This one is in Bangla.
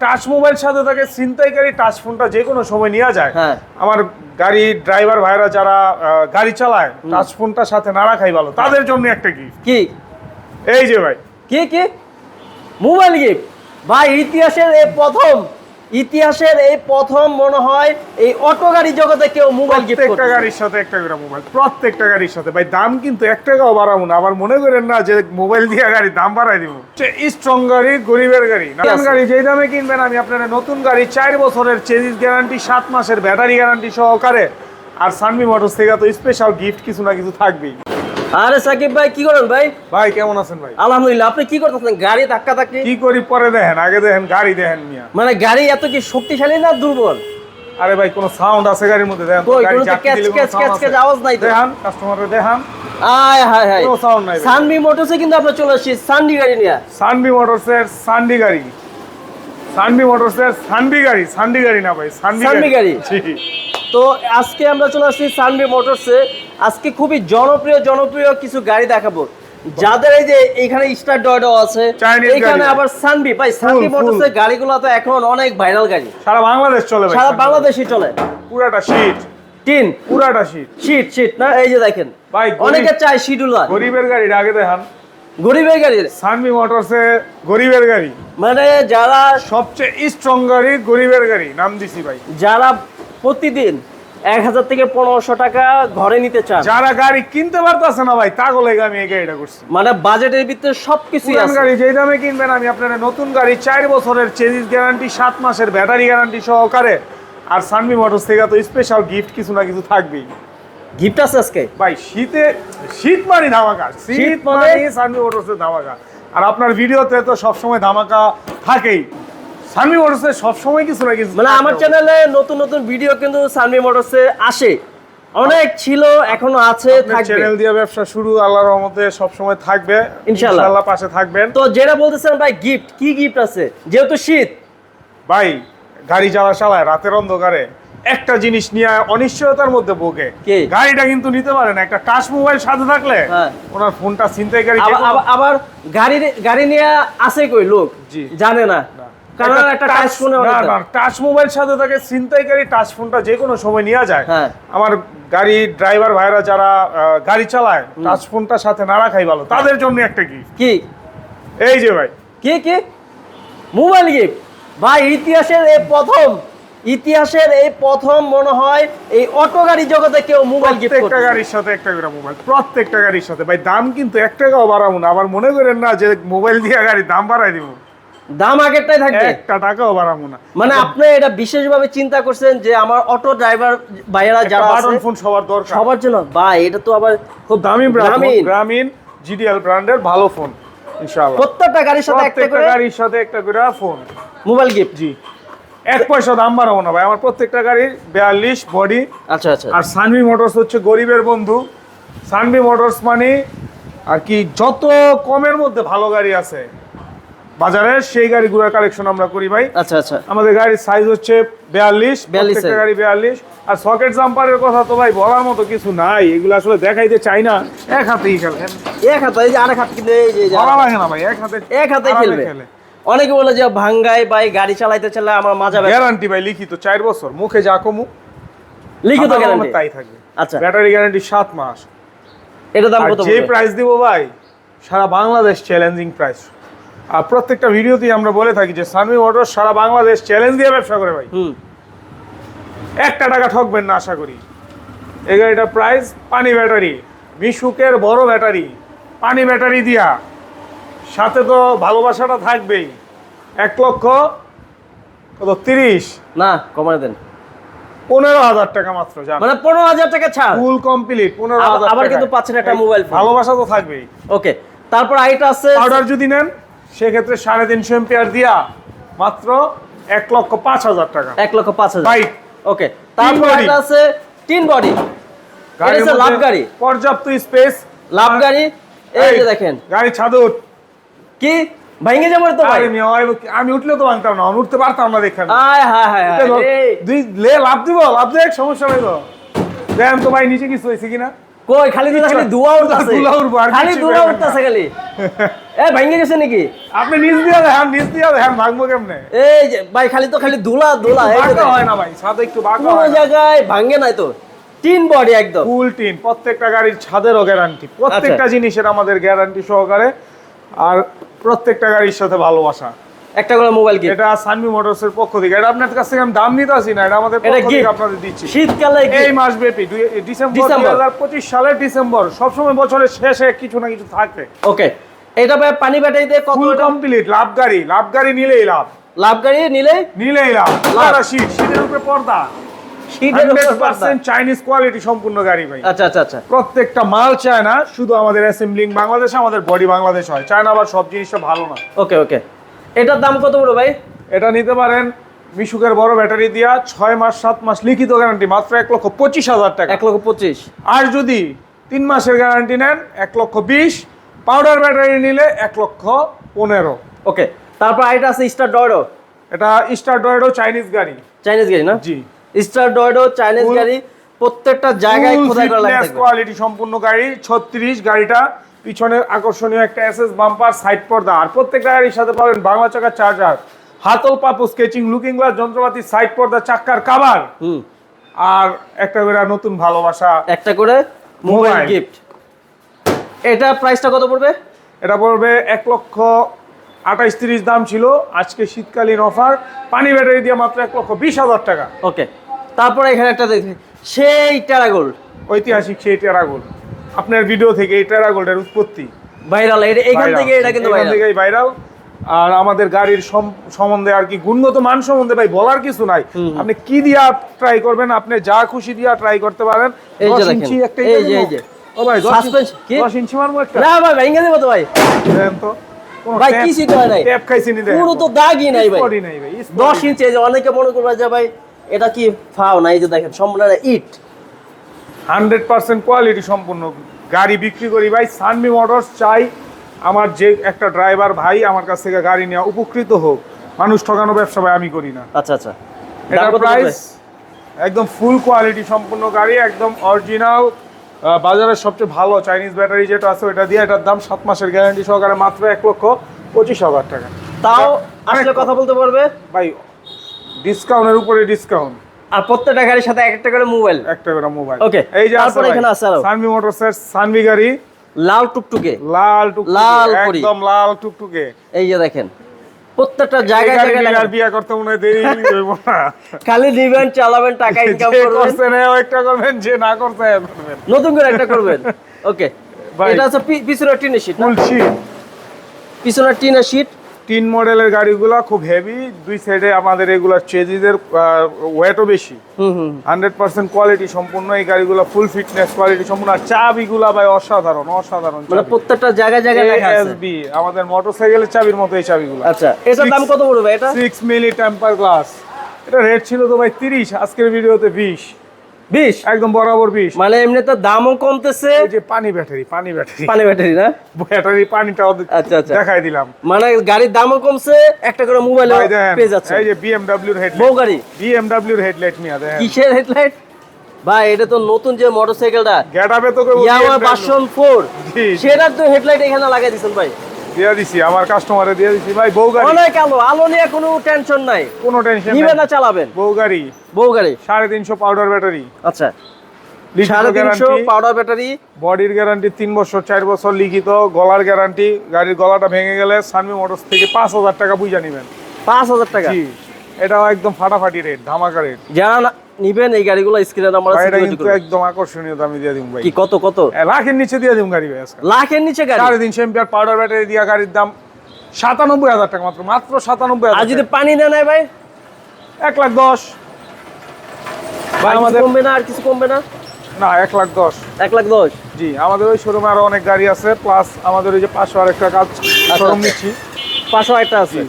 টাচ মোবাইল সাথে থাকে, ছিনতাইকারী টাচ ফোনটা যে কোনো সময় নেওয়া যায়। হ্যাঁ। আমার গাড়ি ড্রাইভার ভাইরা যারা গাড়ি চালায় টাচ ফোনটা সাথে না রাখাই ভালো, তাদের জন্য একটা গিফট। কি এই যে ভাই, কি মোবাইল গিফট ভাই, ইতিহাসের এই প্রথম মনে হয় এই অটো গাড়ি জগতে কেউ মোবাইল গিফট করে। প্রত্যেকটা গাড়ির সাথে একটা করে মোবাইল, প্রত্যেকটা গাড়ির সাথে ভাই। দাম কিন্তু 1 টাকাও বাড়াবো না, আবার মনে করেন না যে মোবাইল দিয়ে গাড়ির দাম বাড়াই দিব। স্ট্রং গাড়ি, গরিবের গাড়ি, নতুন গাড়ি যেই দামে কিনবেন আমি আপনারা নতুন গাড়ি 4 বছরের চেজিস গ্যারান্টি, 7 মাসের ব্যাটারি গ্যারান্টি সহকারে। আর সানভি মোটরস থেকে তো স্পেশাল গিফট কিছু না কিছু থাকবেই। আরে সাকিব ভাই, কি করেন ভাই? ভাই কেমন আছেন ভাই? আলহামদুলিল্লাহ। আপনি কি করতেছেন? গাড়ি ধাক্কা ধাক্কি কি করি পরে দেখেন, আগে দেখেন গাড়ি দেখেন মিয়া। মানে গাড়ি এত কি শক্তিশালী না দুর্বল? আরে ভাই কোন সাউন্ড আছে গাড়ির মধ্যে? দেখেন কই, গাড়ি কোনো তো জাকি ক্যাচ দিলে কোনো ক্যাচ sound ক্যাচ আছে? ক্যাচ আওয়াজ নাই তো। দেখান কাস্টমারকে, দেখান। আয় হায় হায়, কোনো সাউন্ড নাই ভাই। সানভি মোটরসে কিন্তু আমরা চলে আসছি সানডি গাড়ি নিয়ে। সানভি মোটরসের সানডি গাড়ি, সানভি মোটরসের সানভি গাড়ি, সানডি গাড়ি না ভাই, সানভি গাড়ি। জি। তো আজকে আমরা চলে আসছি সানভি মোটরসে। আজকে খুবই জনপ্রিয় কিছু গাড়ি দেখাবো, যাদের এই যে এখানে স্টার ডয়ডো আছে, Chinese এখানে গাড়ি। আবার সানভি ভাই, সানভি মোটরসের গাড়িগুলো তো এখন অনেক ভাইরাল গাড়ি, সারা বাংলাদেশ চলে ভাই, সারা বাংলাদেশই চলে। পুরাটা শীট, টিন পুরাটা শীট। শীট না, এই যে দেখেন ভাই অনেকে চায় শিডিউলার, গরিবের গাড়ি আগে দেখান। গরিবের গাড়ি সানভি মোটরসে গরিবের গাড়ি, মানে যারা সবচেয়ে স্ট্রং গাড়ি, গরিবের গাড়ি নাম দিছি ভাই। প্রতিদিন 1000 থেকে 1500 টাকা ঘরে নিতে চান, যারা গাড়ি কিনতে পারতেছে না ভাই, তা বলে আমি এই গাড়িটা করছি। মানে বাজেটের ভিতরে সবকিছুই পুরান আছে। গাড়ি যেই দামে কিনবেন আমি আপনারা নতুন গাড়ি 4 বছরের চেজিস গ্যারান্টি, 7 মাসের ব্যাটারি গ্যারান্টি সহকারে। আর সানভি মোটরস থেকে তো স্পেশাল গিফট কিছু না কিছু থাকবেই। গিফট আছে আজকে ভাই শীত মানে ধামাকা, শীত মানে সানভি মোটরসের ধামাকা। আর আপনার ভিডিওতে তো সবসময় ধামাকা থাকেই, সানভি মোটরসে সবসময় কিছু না কিছু। মানে আমার চ্যানেলে নতুন ভিডিও কিন্তু সানভি মোটরসে আসে, অনেক ছিল, এখনো আছে, থাকবে। চ্যানেল দিয়ে ব্যবসা শুরু, আল্লাহর রহমতে সবসময় থাকবে ইনশাআল্লাহ পাশে থাকবেন। তো যেটা বলতেছেন ভাই, গিফট কি গিফট আছে? যেহেতু শীত ভাই, গাড়ি যারা চালায় রাতের অন্ধকারে একটা জিনিস নিয়ে অনিশ্চয়তার মধ্যে ভোগে, কি? গাড়িটা কিন্তু নিতে পারে না। একটা টাচ মোবাইল সাথে থাকলে হ্যাঁ। ওনার ফোনটা ছিনতাইকারী আবার গাড়ি নিয়ে আসে কই লোক জি। জানে না, কারণ একটা টাচ ফোনে টাচ মোবাইল সাথে থাকে, ছিনতাইকারী টাচ ফোনটা যে কোনো সময় নেওয়া যায়। হ্যাঁ। আমার গাড়ি ড্রাইভার ভাইরা যারা গাড়ি চালায় টাচ ফোনটা সাথে না রাখাই ভালো, তাদের জন্য একটা গিফট। কি এই যে ভাই, কি মোবাইল গিফট ভাই, ইতিহাসের এই প্রথম মনে হয় এই অটো গাড়ি জগতে কেউ মোবাইল গিফট করে। প্রত্যেকটা গাড়ির সাথে একটা করে মোবাইল, প্রত্যেকটা গাড়ির সাথে ভাই। দাম কিন্তু 1 টাকাও বাড়াবো না, আবার মনে করেন না যে মোবাইল দিয়ে গাড়ির দাম বাড়াই দিব। দাম আগেরটাই থাকবে, 1 টাকাও বাড়াবো না। মানে আপনি এটা বিশেষভাবে চিন্তা করছেন যে আমার অটো ড্রাইভার ভাইয়েরা যারা আছে বাটন ফোন সবার দরকার, সবার জন্য ভাই, এটা তো আবার খুব দামি গ্রামীণ জিডিএল ব্র্যান্ডের ভালো ফোন ইনশাআল্লাহ। প্রত্যেকটা গাড়ির সাথে একটা করে গাড়ির সাথে একটা করে ফোন মোবাইল গিফট। জি, 1 পয়সা দাম বাড়াবো না ভাই। আমার প্রত্যেকটা গাড়ির 42 বডি। আচ্ছা। আর সানভি মোটরস হচ্ছে গরিবের বন্ধু। সানভি মোটরস মানে আর কি, যত কমের মধ্যে ভালো গাড়ি আছে বাজারে, সেই গাড়িগুলোর কালেকশন আমরা করি ভাই। আচ্ছা। আমাদের গাড়ির সাইজ হচ্ছে 42, প্রত্যেকটা গাড়ি 42। আর সকেট জাম্পারের কথা তো ভাই বলার মতো কিছু নাই, এগুলো আসলে দেখাইতে চাই না। এক হাতেই খেলে, এক হাতে, এই যে আরেক হাত কিন্তু এই যে ভালো লাগে না ভাই, এক হাতে খেলবে। অনেকে বলে যে ভাঙ্গায় ভাই গাড়ি চালাইতে চাইলে আমার মাজা ব্যথা। গ্যারান্টি ভাই লিখিত 4 বছর, মুখে যা কমু লিখিত গ্যারান্টি তাই থাকবে। আচ্ছা, ব্যাটারি গ্যারান্টি 7 মাস। এটা দাম কত? যে প্রাইস দিব ভাই, সারা বাংলাদেশ চ্যালেঞ্জিং প্রাইস। আর প্রত্যেকটা ভিডিওতেই আমরা বলে থাকি যে সানভি মোটরস সারা বাংলাদেশ চ্যালেঞ্জ দিয়ে ব্যবসা করে ভাই। 1 টাকা ঠকবেন না আশা করি। এই গাড়িটা প্রাইস পানি ব্যাটারি, মিশুকের বড় ব্যাটারি, পানি ব্যাটারি দিয়া, সাথে তো ভালোবাসাটা থাকবেই। 1,30,000 না কমায় দেন, 15,000 টাকা মাত্র, জান মানে 15,000 টাকা ছাড়, ফুল কমপ্লিট 15,000 আবার কিন্তু পাচ্ছেন একটা মোবাইল ফোন। ভালোবাসা তো থাকবেই। ওকে, তারপর আইটা আছে অর্ডার যদি নেন সেক্ষেত্রে 3.5 এম্পিয়ার দিয়া মাত্র 1,05,000 টাকা, 1,05,000 বাইক। ওকে, তারপর আইটা আছে 3 বডি, এটা হচ্ছে লাভ গাড়ি, পর্যাপ্ত স্পেস, লাভ গাড়ি। এই যে দেখেন গাড়ি ছাদে কি ভাঙে যাবে তো ভাই, আমি উঠলে তো ভাঙতাম না, আমি উঠতে পারতাম না। দেখেন আয় হায় হায় হায়, দুই লাভ দিব, লাভ দেখ, সমস্যা নাই তো। দেখেন তো ভাই নিচে কিছু হয়েছে কিনা, কই খালি ধোঁয়া উঠতাছে, ধুলা উঠবো, আর খালি কিছু ধোঁয়া ব্যাপার না। উঠতাছে খালি। এ ভাঙে গেছে নাকি? আপনি নিচ দিয়ে দেখেন ভাঙবো কেমনে? এই যে ভাই খালি ধুলা এই যে বাঁকা হয় না ভাই, ছাদে একটু বাঁকা কোনো হয় না। জায়গায় ভাঙে নাই তো, টিন বডি একদম ফুল টিন, প্রত্যেকটা গাড়ির ছাদেরও গ্যারান্টি, প্রত্যেকটা জিনিসের আমাদের গ্যারান্টি সহকারে, আর প্রত্যেকটা গাড়ির সাথে ভালোবাসা। একটা করে মোবাইল কি এটা সানভি মোটরসের পক্ষ থেকে, এটা আপনার কাছ থেকে আমি দাম নিতে আসি না, এটা আমাদের এটা পক্ষ থেকে gift। আপনাদের দিচ্ছি শীতকালে এই মাস ব্যাপী, ডিসেম্বর 2025 সালের ডিসেম্বর, সবসময় বছরের শেষে কিছু না কিছু থাকবে। ওকে, এটা ভাই পানি ব্যাটারি দিয়ে কত? ফুল কমপ্লিট লাভ গাড়ি নিলেই লাভ গাড়ি নিলেই লাভ। সারা শীতের উপরে পর্দা, শীতের উপর পর্দা। 100% চাইনিজ কোয়ালিটি সম্পূর্ণ গাড়ি ভাই। আচ্ছা প্রত্যেকটা মাল চায়না, শুধু আমাদের অ্যাসেম্বলিং বাংলাদেশে, আমাদের বডি বাংলাদেশ হয়, চায়না আবার সব জিনিসটা ভালো না। ওকে, এটার দাম কত বড় ভাই? এটা নিতে পারেন মিশুকের বড় ব্যাটারি দিয়া 6 মাস 7 মাস লিখিত গ্যারান্টি, মাত্র 1,25,000 টাকা। 1,25,000। আর যদি 3 মাসের গ্যারান্টি নেন 1,20,000, পাউডার ব্যাটারি নিলে 1,15,000। ওকে, তারপর এটা আছে স্টার ডয়ডো। এটা স্টার ডয়েডো চাইনিজ গাড়ি না? জি, স্টার ডয়ডো চাইনিজ গাড়ি, প্রত্যেকটা জায়গায় খোদাই করা লাগে। কোয়ালিটি সম্পূর্ণ গাড়ি, 36 গাড়িটা, পিছনে আকর্ষণীয় একটা এসএস বাম্পার, সাইড পর্দা, আর প্রত্যেকটা গাড়ির সাথে পাবেন বাংলা চাকার চার্জার, হাতল পাপু, স্কেচিং, লুকিং গ্লাস, যন্ত্রপাতি, সাইড পর্দা, চাক্কার কভার, আর একটা করে নতুন ভালোবাসা, একটা করে মোবাইল গিফট। এটা প্রাইসটা কত পড়বে? এটা পড়বে 1,28,30,000 দাম ছিল, আজকে শীতকালীন অফার, পানি ব্যাটারি দিয়ে মাত্র 1,20,000 টাকা। ওকে, তারপরে এখানে একটা দেখি সেই টেরাগোল্ড, ঐতিহাসিক সেই টেরাগোল্ড, আপনার ভিডিও থেকে এই টেরাগোল্ডের উৎপত্তি ভাইরাল, এখান থেকে এটা কিন্তু ভাইরাল। আর আমাদের গাড়ির সম্বন্ধে আর কি, গুণগত মান সম্বন্ধে ভাই বলার কিছু নাই, আপনি কি দিয়া ট্রাই করবেন, আপনি যা খুশি দিয়া ট্রাই করতে পারেন। এই যে দেখেন, এই যে ও ভাই সাসপেন্স কি 10 ইঞ্চি মারবো একটা? না ভাই ভেঙে দেব তো ভাই। দেন তো, কোনো ভাই কি সিট হয় নাই, ট্যাপ খাইছি নি, দেন পুরো তো দাগই নাই ভাই, স্পটই নাই ভাই, 10 ইঞ্চি। এই যে অনেকে মনে করবে যে ভাই এটা কি ফাও না, এই যে দেখেন সম্পূর্ণ ইট, 100% কোয়ালিটি সম্পূর্ণ গাড়ি বিক্রি করি ভাই। সানভি মোটরস চাই আমার যে একটা ড্রাইভার ভাই আমার কাছ থেকে গাড়ি নেওয়া উপকৃত হোক, মানুষ ঠকানো ব্যবসা ভাই আমি করি না। আচ্ছা এটা প্রাইস একদম ফুল কোয়ালিটি সম্পূর্ণ গাড়ি, একদম অরিজিনাল, বাজারের সবচেয়ে ভালো চাইনিজ ব্যাটারি যেটা আছে ওটা দিয়ে, এটার দাম 7 মাসের গ্যারান্টি সহকারে মাত্র 1,25,000 টাকা। তাও আসলে কথা বলতে পারবে ভাই, ডিসকাউন্টের উপরে ডিসকাউন্ট, আর প্রত্যেকটা গাড়ির সাথে একটা করে মোবাইল, একটা করে মোবাইল। ওকে, এই যে তারপর এখানে আছে সানভি মোটরসের সানভি গাড়ি, লাল টুকটুকে, লাল একদম লাল টুকটুকে। এই যে দেখেন প্রত্যেকটা জায়গায় আর বিয়া করতে মনে হয় দেরি হইব না, খালি দিবেন, চালাবেন, টাকা ইনকাম করবেন, একটা করবেন, যে না করতে করবেন, নতুন করে একটা করবেন। ওকে, এটা আছে পিছনের টিনের শীট, ফুল শীট, পিছনের টিনের শীট, 3 মডেলের গাড়িগুলো খুব হেভি, দুই সাইডে আমাদের এগুলা চেজিদের ওয়েটও বেশি, 100% কোয়ালিটি সম্পূর্ণ এই গাড়িগুলো, ফুল ফিটনেস কোয়ালিটি সম্পূর্ণ, আর চাবিগুলা ভাই অসাধারণ মানে প্রত্যেকটা জায়গায় লেখা আছে এসবি, আমাদের মোটরসাইকেলের চাবির মতো এই চাবিগুলো। আচ্ছা, এটার দাম কত পড়বে? এটা 6 মিলি টেম্পার গ্লাস, এটা রেট ছিল তো ভাই 30, আজকের ভিডিওতে 20 একদম বরাবর 20। মানে এমনিতে দামও কমতেছে, এই যে পানি ব্যাটারি না ব্যাটারি পানিটাও আচ্ছা দেখাই দিলাম, মানে গাড়ির দামও কমছে, একটা করে মোবাইল পেয়ে যাচ্ছে। এই যে BMW এর হেডলাইট, বউ গাড়ি BMW এর হেডলাইট নিয়া দেখেন, কিসের হেডলাইট ভাই? এটা তো নতুন যে মোটরসাইকেলটা গেটআপে তো ইয়ামাহা ভার্সন 4, জি সেটার তো হেডলাইট এখানে লাগাই দিয়েছেন ভাই। দিয়ে দিছি, আমার কাস্টমারে দিয়ে দিছি ভাই। বউ গাড়ি অনেক আলো নিয়ে কোনো টেনশন নাই, কোনো টেনশন নিবেন না, চালাবেন। বউ গাড়ি 350 পাউডার ব্যাটারি, আচ্ছা 350 পাউডার ব্যাটারি, বডির গ্যারান্টি 3 বছর 4 বছর লিখিত, গলার গ্যারান্টি, গাড়ির গলাটা ভেঙে গেলে সানভি মোটরস থেকে 5,000 টাকা বুঝা নেবেন। 5,000 টাকা? জি, এটাও একদম ফাটাফাটি রেট, ধামাকা রেট। যারা নিবেন এই গাড়িগুলো স্ক্রিনে নাম্বার আছে, এটা কিন্তু একদম আকর্ষণীয় দামে দিয়ে দিম ভাই। কি কত লাখের নিচে দিয়ে দিম গাড়ি ভাই আজকে। লাখের নিচে গাড়ি? 350 এম্পিয়ার পাউডার ব্যাটারি দিয়া গাড়ির দাম 97,000 টাকা, মাত্র 97,000। আর যদি পানি না নেয় ভাই? 1,10,000 ভাই। আমাদের কমবে না? আর কিছু কমবে না? না, 1,10,000। 1,10,000? জি, আমাদের ওই শোরুমে আরো অনেক গাড়ি আছে, প্লাস আমাদের ওই যে 500 আরেকটা কাজ শোরুম নিচ্ছি, 500 একটা আছে।